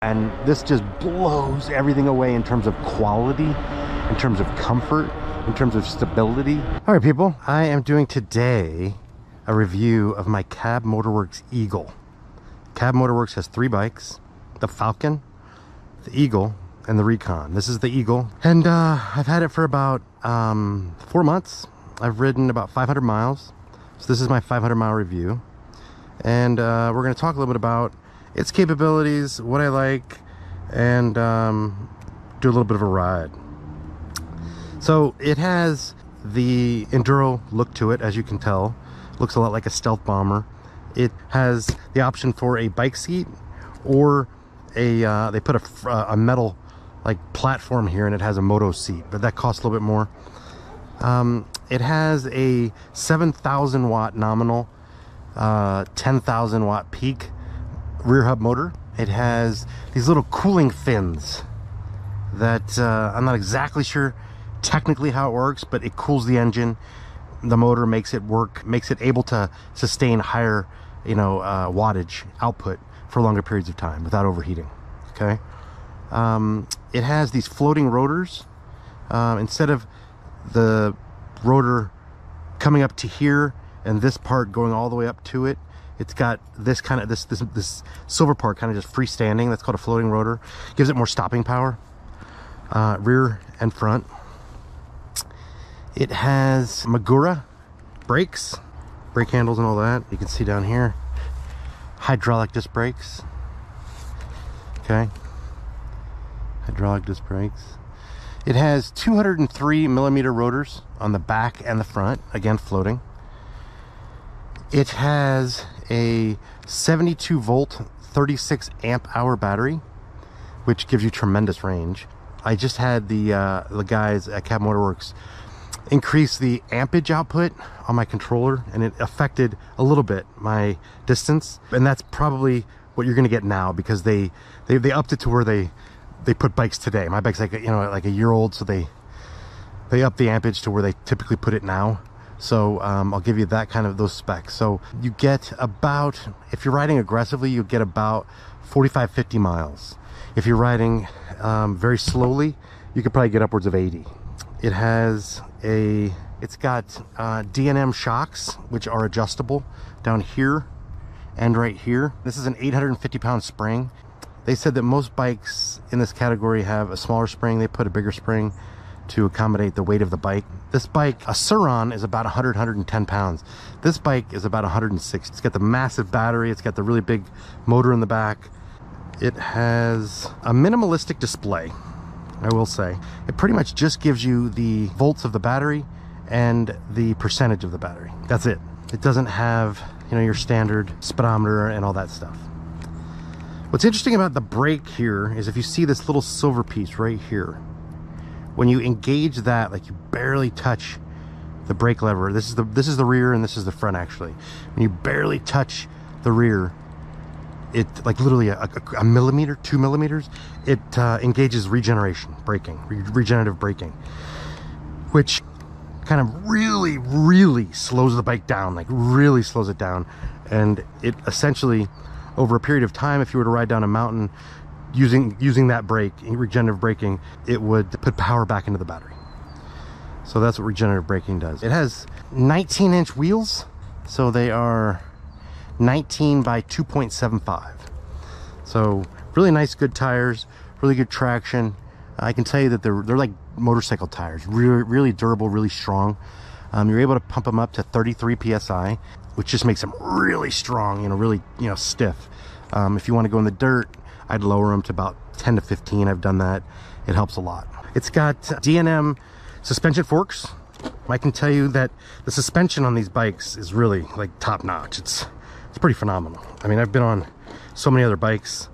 And this just blows everything away in terms of quality, in terms of comfort, in terms of stability. All right, people, I am doing today a review of my Cab Motorworks Eagle. Cab Motorworks has 3 bikes: the Falcon, the Eagle, and the Recon. This is the Eagle, and I've had it for about 4 months. I've ridden about 500 miles. So this is my 500-mile review, and we're going to talk a little bit about its capabilities, what I like, and do a little bit of a ride. So it has the enduro look to it, as you can tell. Looks a lot like a stealth bomber. It has the option for a bike seat, or a they put a metal like platform here, and it has a moto seat, but that costs a little bit more. It has a 7,000 watt nominal, 10,000 watt peak rear hub motor. It has these little cooling fins that I'm not exactly sure technically how it works, but it cools the engine. The motor makes it work, makes it able to sustain higher, wattage output for longer periods of time without overheating. Okay. It has these floating rotors. Instead of the rotor coming up to here and this part going all the way up to it, it's got this kind of this silver part kind of just freestanding. That's called a floating rotor. Gives it more stopping power, rear and front. It has Magura brakes, brake handles and all that. You can see down here, hydraulic disc brakes. Okay, hydraulic disc brakes. It has 203 millimeter rotors on the back and the front, again floating. It has a 72 volt 36 amp hour battery, which gives you tremendous range. I just had the guys at Cab Motorworks increase the ampage output on my controller, and it affected a little bit my distance, and that's probably what you're going to get now, because they upped it to where they put bikes today. My bike's like a year old, so they up the ampage to where they typically put it now. So I'll give you that kind of those specs. So you get about, if you're riding aggressively, you get about 45-50 miles. If you're riding very slowly, you could probably get upwards of 80. It's got D&M shocks, which are adjustable down here and right here. This is an 850-pound spring. They said that most bikes in this category have a smaller spring. They put a bigger spring to accommodate the weight of the bike. This bike, a Sur-Ron, is about 110 pounds. This bike is about 160. It's got the massive battery. It's got the really big motor in the back. It has a minimalistic display, I will say. It pretty much just gives you the volts of the battery and the percentage of the battery. That's it. It doesn't have, your standard speedometer and all that stuff. What's interesting about the brake here is if you see this little silver piece right here, when you engage that, like, you barely touch the brake lever. This is the rear, and this is the front, actually. When you barely touch the rear, it, like, literally a millimeter, 2 millimeters, it engages regeneration braking, regenerative braking, which kind of really slows the bike down, like really slows it down. And it essentially, over a period of time, if you were to ride down a mountain using that brake, regenerative braking, it would put power back into the battery. So that's what regenerative braking does. It has 19-inch wheels, so they are 19 by 2.75. So really nice, good tires, really good traction. I can tell you that they're like motorcycle tires, really durable, really strong. You're able to pump them up to 33 psi, which just makes them really strong, really stiff. If you want to go in the dirt, I'd lower them to about 10 to 15. I've done that. It helps a lot. It's got D&M suspension forks. I can tell you that the suspension on these bikes is really like top notch. It's pretty phenomenal. I mean, I've been on so many other bikes.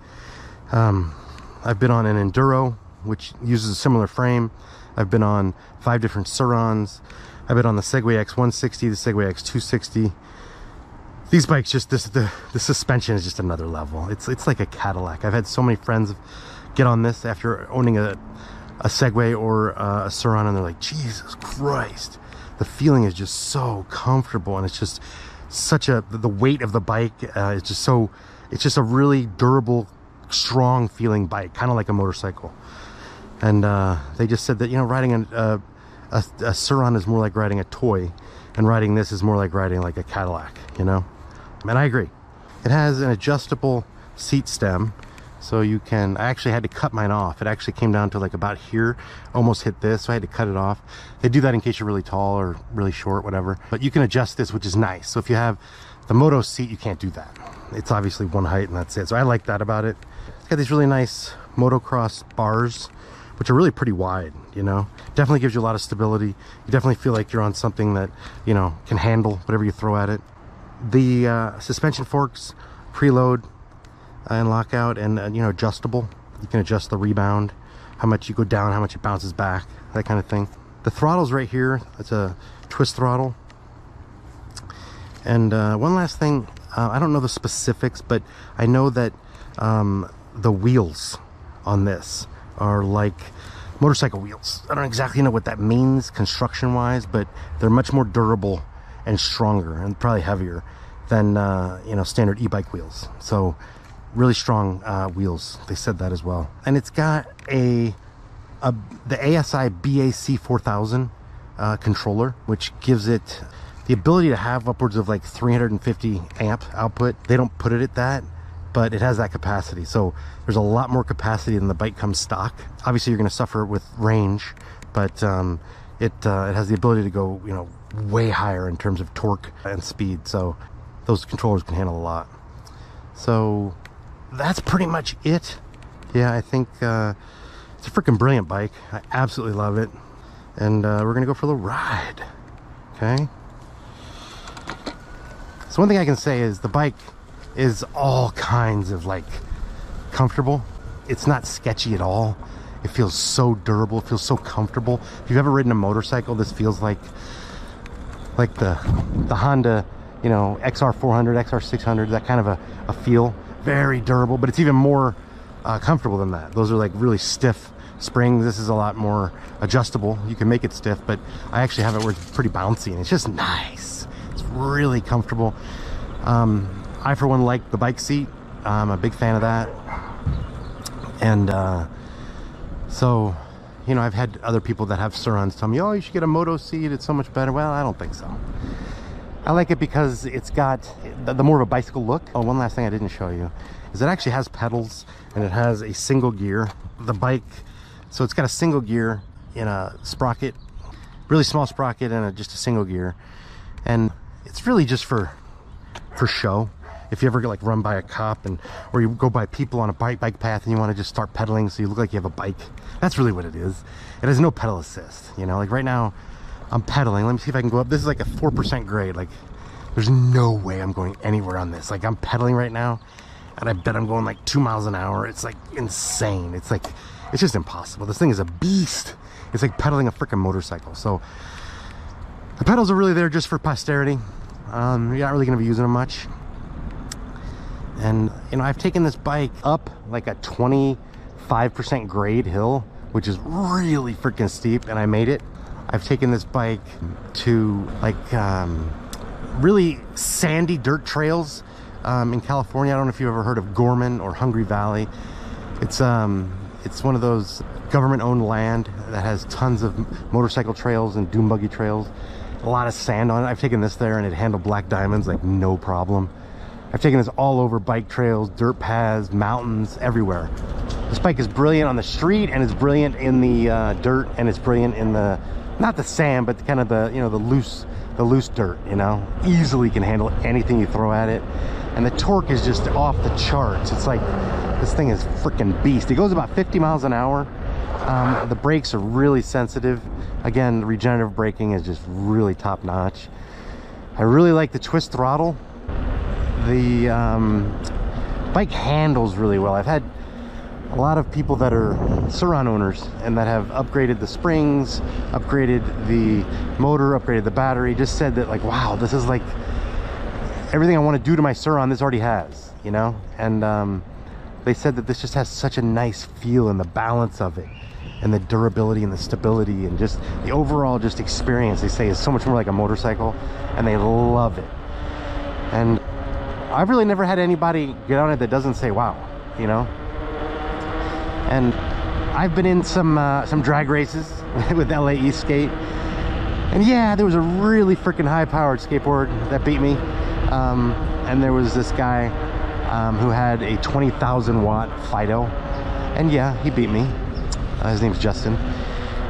I've been on an Enduro, which uses a similar frame. I've been on 5 different Sur-Rons. I've been on the Segway X160, the Segway X260. These bikes, just the suspension is just another level. It's like a Cadillac. I've had so many friends get on this after owning a Segway or a Sur-Ron, and they're like, Jesus Christ, the feeling is just so comfortable, and it's just such the weight of the bike is just so, it's just a really durable, strong feeling bike, kind of like a motorcycle. And they just said that, you know, riding a Sur-Ron is more like riding a toy, and riding this is more like riding like a Cadillac, you know. And I agree. It has an adjustable seat stem, so you can, I actually had to cut mine off. It actually came down to like about here, almost hit this, so I had to cut it off. They do that in case you're really tall or really short, whatever. But you can adjust this, which is nice. So if you have the Moto seat, you can't do that. It's obviously one height and that's it. So I like that about it. It's got these really nice motocross bars, which are really pretty wide, you know. Definitely gives you a lot of stability. You definitely feel like you're on something that, you know, can handle whatever you throw at it. The suspension forks, preload and lockout, and you know, adjustable. You can adjust the rebound, how much you go down, how much it bounces back, that kind of thing. The throttle's right here. It's a twist throttle. And one last thing, I don't know the specifics, but I know that the wheels on this are like motorcycle wheels. I don't exactly know what that means construction wise, but they're much more durable and stronger and probably heavier than you know, standard e-bike wheels. So really strong wheels. They said that as well. And it's got the ASI BAC 4000 controller, which gives it the ability to have upwards of like 350 amp output. They don't put it at that, but it has that capacity. So there's a lot more capacity than the bike comes stock. Obviously you're going to suffer with range, but it has the ability to go, you know, way higher in terms of torque and speed. So those controllers can handle a lot. So that's pretty much it. Yeah, I think it's a freaking brilliant bike. I absolutely love it. And we're gonna go for a little ride. Okay. So one thing I can say is the bike is all kinds of like comfortable. It's not sketchy at all. It feels so durable. It feels so comfortable. If you've ever ridden a motorcycle, this feels like the Honda, you know, XR400, XR600, that kind of a feel. Very durable, but it's even more comfortable than that. Those are like really stiff springs. This is a lot more adjustable. You can make it stiff, but I actually have it where it's pretty bouncy, and it's just nice. It's really comfortable. I, for one, like the bike seat. I'm a big fan of that. And so, you know, I've had other people that have Sur-Rons tell me, oh, you should get a Moto seat, it's so much better. Well, I don't think so. I like it because it's got the more of a bicycle look. Oh, one last thing I didn't show you is it actually has pedals, and it has a single gear. The bike, so it's got a single gear in a sprocket, really small sprocket, and just a single gear. And it's really just for show. If you ever get like run by a cop, or you go by people on a bike path and you want to just start pedaling so you look like you have a bike, that's really what it is. It has no pedal assist, you know. Like right now I'm pedaling. Let me see if I can go up. This is like a 4% grade. Like there's no way I'm going anywhere on this. Like I'm pedaling right now, and I bet I'm going like 2 miles an hour. It's like insane. It's like, it's just impossible. This thing is a beast. It's like pedaling a freaking motorcycle. So the pedals are really there just for posterity. You're not really going to be using them much. And you know, I've taken this bike up like a 25% grade hill, which is really freaking steep, and I made it. I've taken this bike to like really sandy dirt trails in California. I don't know if you've ever heard of Gorman or Hungry Valley. It's one of those government-owned land that has tons of motorcycle trails and dune buggy trails. A lot of sand on it. I've taken this there, and it handled black diamonds like no problem. I've taken this all over bike trails, dirt paths, mountains, everywhere. This bike is brilliant on the street, and it's brilliant in the dirt, and it's brilliant in the, not the sand, but kind of the, you know, the loose dirt, you know. Easily can handle anything you throw at it. And the torque is just off the charts. It's like, this thing is freaking beast. It goes about 50 miles an hour. The brakes are really sensitive. Again, the regenerative braking is just really top notch. I really like the twist throttle. The bike handles really well. I've had a lot of people that are Sur-Ron owners and that have upgraded the springs, upgraded the motor, upgraded the battery, just said that like, wow, this is like everything I want to do to my Sur-Ron, this already has, you know. And they said that this just has such a nice feel, and the balance of it, and the durability and the stability, and just the overall just experience, they say, is so much more like a motorcycle, and they love it. And I've really never had anybody get on it that doesn't say wow, you know. And I've been in some drag races with LA East Skate, and yeah, there was a really freaking high-powered skateboard that beat me, and there was this guy who had a 20,000 watt Fido, and yeah, he beat me. His name's Justin.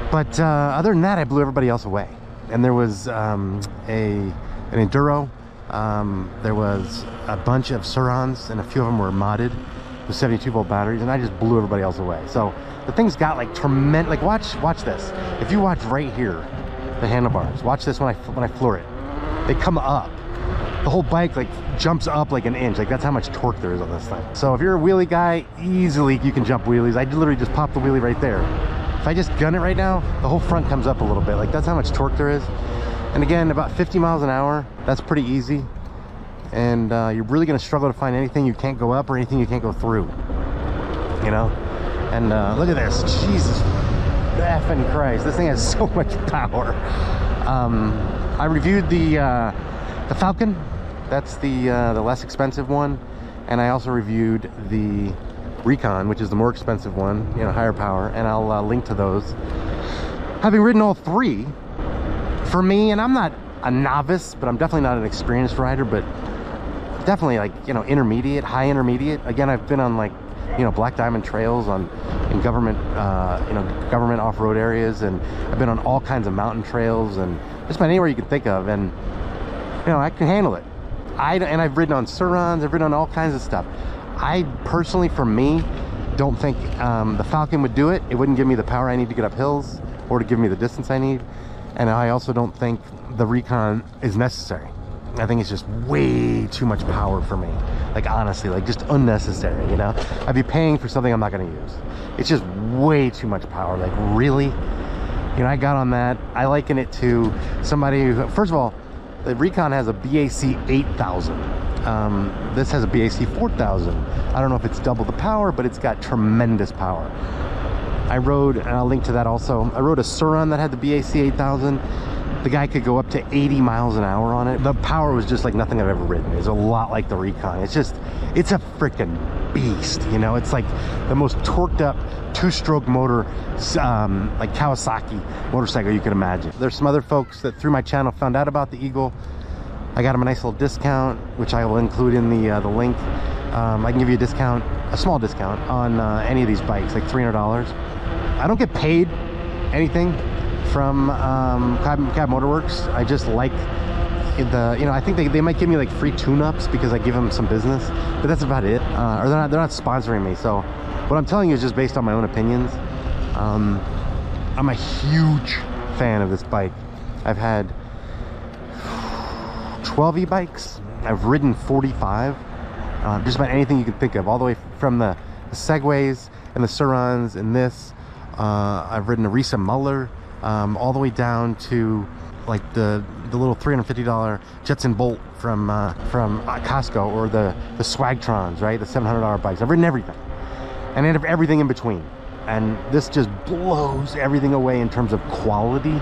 But other than that, I blew everybody else away. And there was an Enduro, there was a bunch of Surons, and a few of them were modded with 72 volt batteries, and I just blew everybody else away. So the thing's got like tremendous, like watch this. If you watch right here, the handlebars, watch this when I floor it. They come up. The whole bike like jumps up like an inch. Like that's how much torque there is on this thing. So if you're a wheelie guy, easily you can jump wheelies. I literally just popped the wheelie right there. If I just gun it right now, the whole front comes up a little bit. Like that's how much torque there is. And again, about 50 miles an hour, that's pretty easy. And you're really gonna struggle to find anything you can't go up or anything you can't go through, you know? And look at this, Jesus effing Christ. This thing has so much power. I reviewed the Falcon. That's the less expensive one. And I also reviewed the Recon, which is the more expensive one, you know, higher power, and I'll link to those. Having ridden all three, for me, and I'm not a novice, but I'm definitely not an experienced rider, but definitely like, you know, intermediate, high intermediate. Again, I've been on like, you know, Black Diamond trails in government, you know, government off-road areas, and I've been on all kinds of mountain trails and just about anywhere you can think of, and you know, I can handle it. And I've ridden on Surons, I've ridden on all kinds of stuff. I personally, for me, don't think the Falcon would do it. It wouldn't give me the power I need to get up hills or to give me the distance I need. And I also don't think the Recon is necessary. I think it's just way too much power for me. Like honestly, like just unnecessary, you know? I'd be paying for something I'm not gonna use. It's just way too much power, like really? You know, I got on that. I liken it to somebody who, first of all, the Recon has a BAC 8000. This has a BAC 4000. I don't know if it's double the power, but it's got tremendous power. I rode, and I'll link to that also, I rode a Suron that had the BAC 8000. The guy could go up to 80 miles an hour on it. The power was just like nothing I've ever ridden. It's a lot like the Recon. It's just, it's a freaking beast, you know? It's like the most torqued up two-stroke motor, like Kawasaki motorcycle you can imagine. There's some other folks that through my channel found out about the Eagle. I got them a nice little discount, which I will include in the link. I can give you a discount, a small discount on any of these bikes, like $300. I don't get paid anything from Cab Motorworks. I just like the, you know, I think they might give me like free tune-ups because I give them some business, but that's about it. Or they're not sponsoring me. So what I'm telling you is just based on my own opinions. I'm a huge fan of this bike. I've had 12 e-bikes. I've ridden 45. Just about anything you can think of, all the way from the Segways and the Surons and this. I've ridden a Risa Muller, all the way down to like the little $350 Jetson Bolt from Costco, or the Swagtrons, right? The $700 bikes. I've ridden everything, and everything in between. And this just blows everything away in terms of quality,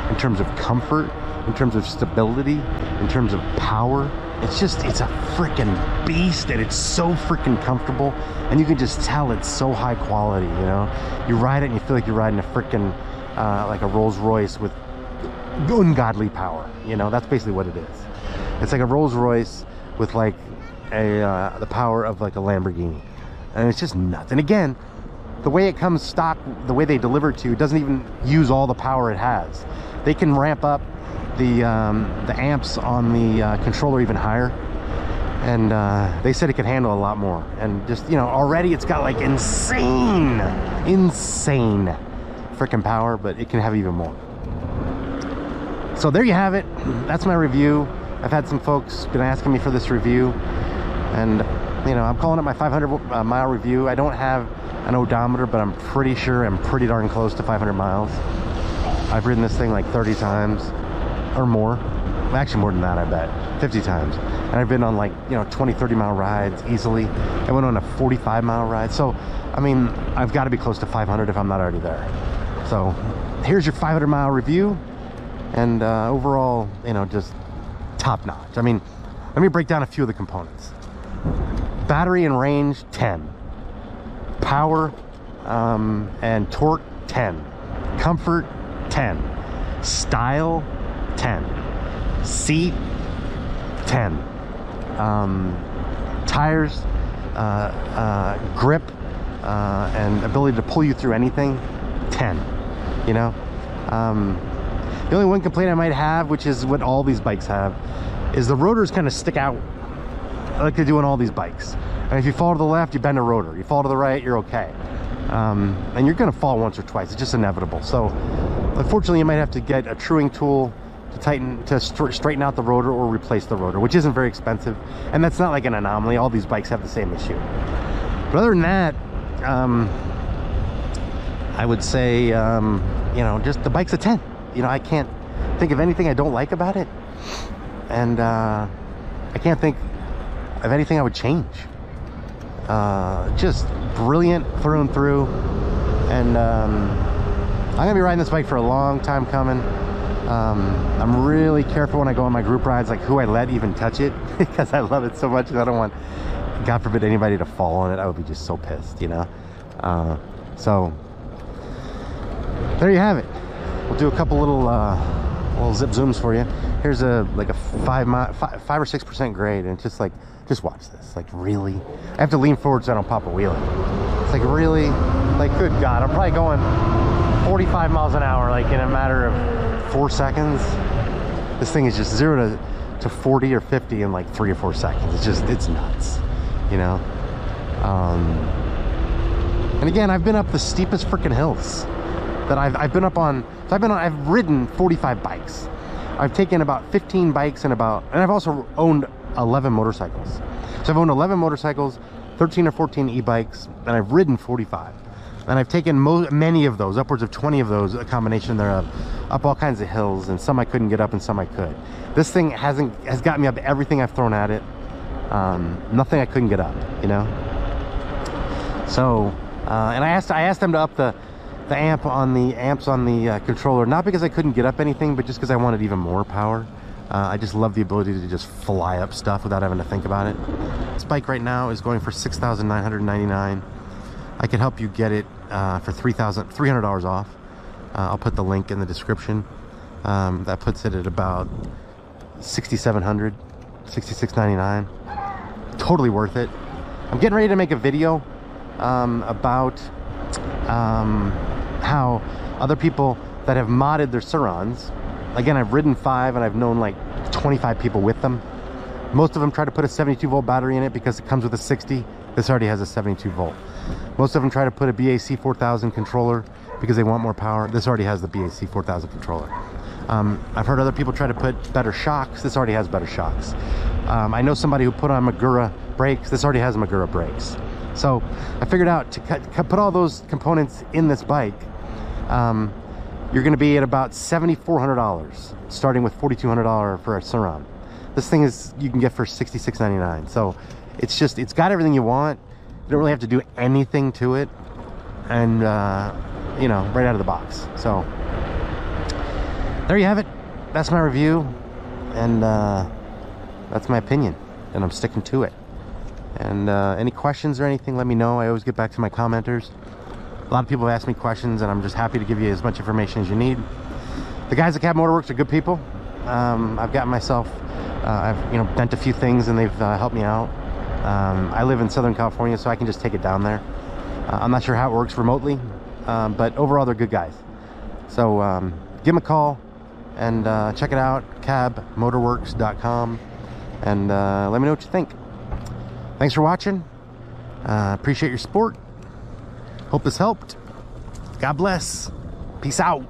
in terms of comfort, in terms of stability, in terms of power. It's just, it's a freaking beast, and it's so freaking comfortable, and you can just tell it's so high quality, you know? You ride it and you feel like you're riding a freaking like a Rolls Royce with ungodly power, you know? That's basically what it is. It's like a Rolls Royce with like the power of like a Lamborghini, and it's just nuts. And again, the way it comes stock, the way they deliver it to you, doesn't even use all the power it has. They can ramp up the amps on the controller even higher, and they said it could handle a lot more. And just, you know, already it's got like insane freaking power, but it can have even more. So there you have it. That's my review. I've had some folks been asking me for this review, and you know, I'm calling it my 500 mile review. I don't have an odometer, but I'm pretty sure I'm pretty darn close to 500 miles. I've ridden this thing like 30 times or more. Actually more than that, I bet. 50 times. And I've been on like, you know, 20-30 mile rides easily. I went on a 45 mile ride. So I mean, I've got to be close to 500 if I'm not already there. So here's your 500 mile review, and overall, you know, just top notch. I mean, let me break down a few of the components. Battery and range, 10. Power, and torque 10, comfort 10, style 10, seat 10, tires, grip, and ability to pull you through anything 10. You know, the only one complaint I might have, which is what all these bikes have, is the rotors kind of stick out like they do on all these bikes. And if you fall to the left, you bend a rotor. You fall to the right, you're okay. And you're gonna fall once or twice. It's just inevitable. So unfortunately, you might have to get a truing tool to tighten, to straighten out the rotor or replace the rotor, which isn't very expensive. And that's not like an anomaly. All these bikes have the same issue. But other than that, I would say, you know, just the bike's a 10. You know, I can't think of anything I don't like about it. And I can't think of anything I would change. Just brilliant through and through. And I'm gonna be riding this bike for a long time coming. I'm really careful when I go on my group rides, like who I let even touch it, because I love it so much and I don't want, God forbid, anybody to fall on it. I would be just so pissed, you know. So there you have it. We'll do a couple little zip zooms for you. Here's like a 5 or 6% grade, and it's just like, just watch this. Like, really? I have to lean forward so I don't pop a wheelie. It's like, really? Like, good God, I'm probably going 45 miles an hour, like in a matter of 4 seconds. This thing is just 0 to 40 or 50 in like 3 or 4 seconds. It's just, it's nuts, you know? And again, I've been up the steepest freaking hills that I've been up on. So I've ridden 45 bikes. I've taken about 15 bikes and I've also owned 11 motorcycles. So I've owned 11 motorcycles, 13 or 14 e-bikes, and I've ridden 45. And I've taken many of those, upwards of 20 of those, a combination thereof, up all kinds of hills, and some I couldn't get up and some I could. This thing has got me up everything I've thrown at it. Nothing I couldn't get up, you know? So, and I asked them to up the amps on the controller, not because I couldn't get up anything, but just because I wanted even more power. I just love the ability to just fly up stuff without having to think about it. This bike right now is going for $6,999. I could help you get it for $300 off. I'll put the link in the description. That puts it at about $6,700, $6,699. Totally worth it. I'm getting ready to make a video about how other people that have modded their Sur-Rons, again, I've ridden 5 and I've known like 25 people with them. Most of them try to put a 72 volt battery in it because it comes with a 60. This already has a 72 volt. Most of them try to put a BAC 4000 controller because they want more power. This already has the BAC 4000 controller. I've heard other people try to put better shocks. This already has better shocks. I know somebody who put on Magura brakes. This already has Magura brakes. So I figured out to put all those components in this bike, you're going to be at about $7,400, starting with $4,200 for a Sur-Ron. This thing is, you can get for $66.99. So it's just, it's got everything you want. You don't really have to do anything to it, and you know, right out of the box. So there you have it. That's my review, and that's my opinion, and I'm sticking to it. And any questions or anything, let me know. I always get back to my commenters. A lot of people have asked me questions, and I'm just happy to give you as much information as you need. The guys at Cab Motorworks are good people. I've gotten myself, I've bent a few things, and they've helped me out. I live in Southern California, so I can just take it down there. I'm not sure how it works remotely, but overall they're good guys. So give them a call and check it out, cabmotorworks.com, and let me know what you think. Thanks for watching. Appreciate your support. Hope this helped. God bless. Peace out.